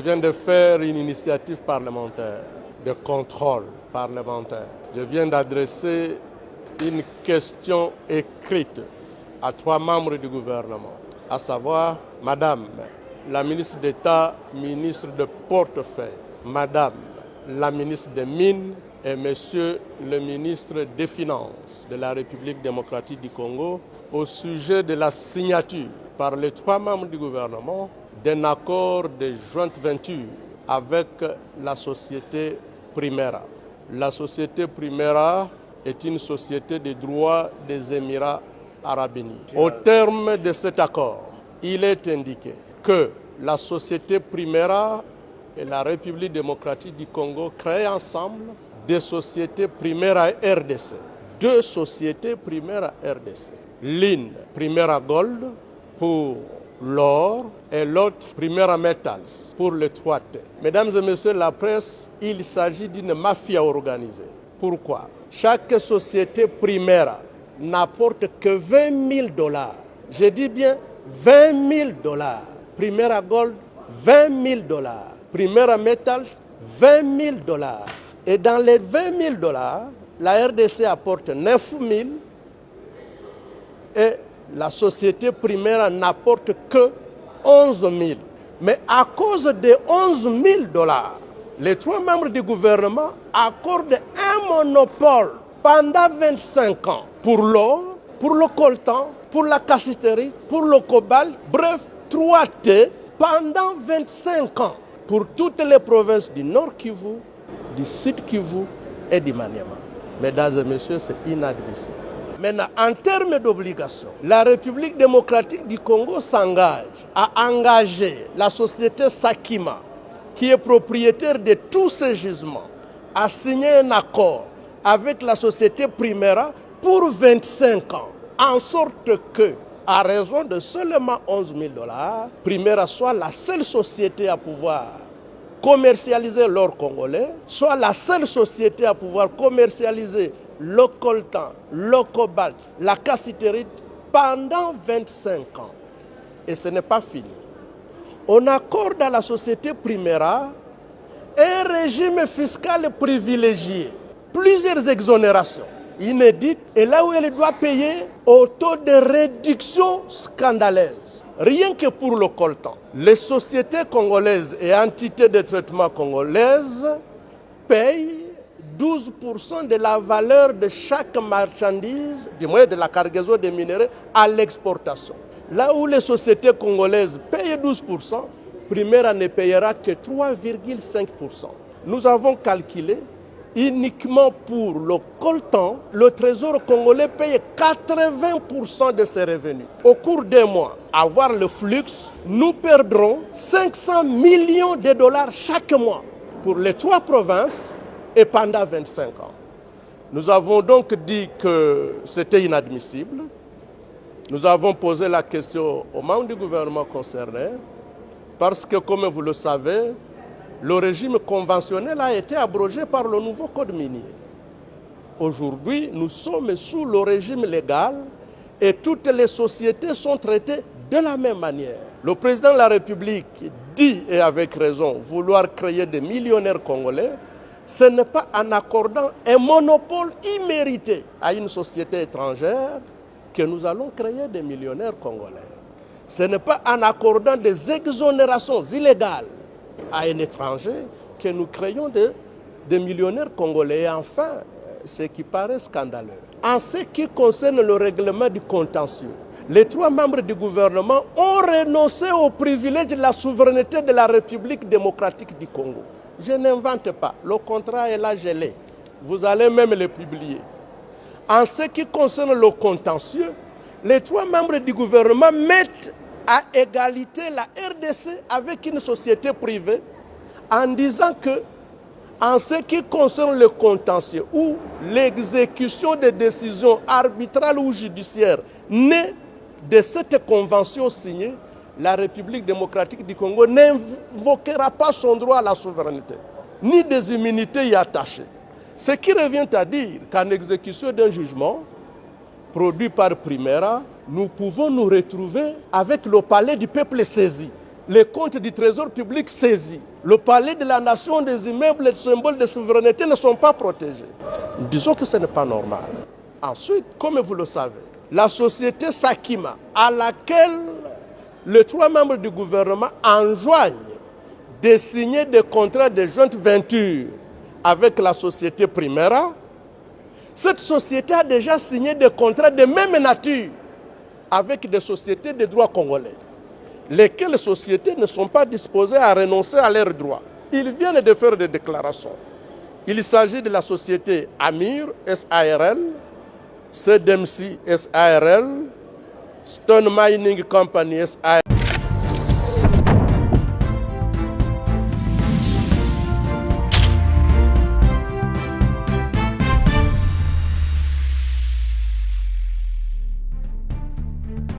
viens de faire une initiative parlementaire, de contrôle parlementaire. Je viens d'adresser une question écrite à 3 membres du gouvernement, à savoir Madame la ministre d'État, ministre de portefeuille, Madame la ministre des Mines et Monsieur le ministre des Finances de la République démocratique du Congo au sujet de la signature par les 3 membres du gouvernement d'un accord de joint venture avec la société Primera. La société Primera est une société de droit des Émirats arabes unis. Au terme de cet accord, il est indiqué que la société Primera et la République démocratique du Congo créent ensemble des sociétés Primera RDC. 2 sociétés Primera RDC. L'une, Primera Gold, pour l'or, et l'autre, Primera Metals, pour le 3T. Mesdames et messieurs la presse, il s'agit d'une mafia organisée. Pourquoi? Chaque société Primera n'apporte que $20 000. Je dis bien $20 000. Primera Gold, $20 000. Primera Metals, $20 000. Et dans les $20 000, la RDC apporte 9 000 et la société Primera n'apporte que 11 000. Mais à cause des 11 000 $, les 3 membres du gouvernement accordent un monopole pendant 25 ans pour l'or, pour le coltan, pour la cassiterie, pour le cobalt, bref, 3T pendant 25 ans pour toutes les provinces du Nord Kivu, du Sud Kivu et du Maniema. Mesdames et messieurs, c'est inadmissible. Maintenant, en termes d'obligations, la République démocratique du Congo s'engage à engager la société Sakima, qui est propriétaire de tous ces gisements, à signer un accord avec la société Primera pour 25 ans, en sorte que, à raison de seulement 11 000 $, Primera soit la seule société à pouvoir commercialiser l'or congolais, soit la seule société à pouvoir commercialiser le coltan, le cobalt, la cassiterite pendant 25 ans. Et ce n'est pas fini. On accorde à la société Primera un régime fiscal privilégié, plusieurs exonérations inédites, et là où elle doit payer au taux de réduction scandaleuse. Rien que pour le coltan, les sociétés congolaises et entités de traitement congolaises payent 12% de la valeur de chaque marchandise, du moins de la cargaison des minéraux, à l'exportation. Là où les sociétés congolaises payent 12%, Primera ne payera que 3,5%. Nous avons calculé uniquement pour le coltan, le trésor congolais paye 80% de ses revenus. Au cours d'un mois, à voir le flux, nous perdrons 500 millions de dollars chaque mois pour les 3 provinces et pendant 25 ans. Nous avons donc dit que c'était inadmissible. Nous avons posé la question aux membres du gouvernement concernés parce que, comme vous le savez, le régime conventionnel a été abrogé par le nouveau code minier. Aujourd'hui, nous sommes sous le régime légal et toutes les sociétés sont traitées de la même manière. Le président de la République dit, et avec raison, vouloir créer des millionnaires congolais. Ce n'est pas en accordant un monopole immérité à une société étrangère que nous allons créer des millionnaires congolais. Ce n'est pas en accordant des exonérations illégales à un étranger que nous créons des millionnaires congolais. Et enfin, ce qui paraît scandaleux, en ce qui concerne le règlement du contentieux, les 3 membres du gouvernement ont renoncé au privilège de la souveraineté de la République démocratique du Congo. Je n'invente pas, le contrat est là gelé. Vous allez même le publier. En ce qui concerne le contentieux, les 3 membres du gouvernement mettent à égalité la RDC avec une société privée en disant que, en ce qui concerne le contentieux ou l'exécution des décisions arbitrales ou judiciaires nées de cette convention signée, la République démocratique du Congo n'invoquera pas son droit à la souveraineté, ni des immunités y attachées. Ce qui revient à dire qu'en exécution d'un jugement produit par Primera, nous pouvons nous retrouver avec le palais du peuple saisi, les comptes du trésor public saisis, Le palais de la nation, des immeubles, les symboles de souveraineté ne sont pas protégés. Disons que ce n'est pas normal. Ensuite, comme vous le savez, la société Sakima, à laquelle les 3 membres du gouvernement enjoignent de signer des contrats de jointe venture avec la société Primera, cette société a déjà signé des contrats de même nature avec des sociétés de droit congolais, lesquelles sociétés ne sont pas disposées à renoncer à leurs droits. Ils viennent de faire des déclarations. Il s'agit de la société Amir SARL, CDMC SARL, Stone Mining Company SARL.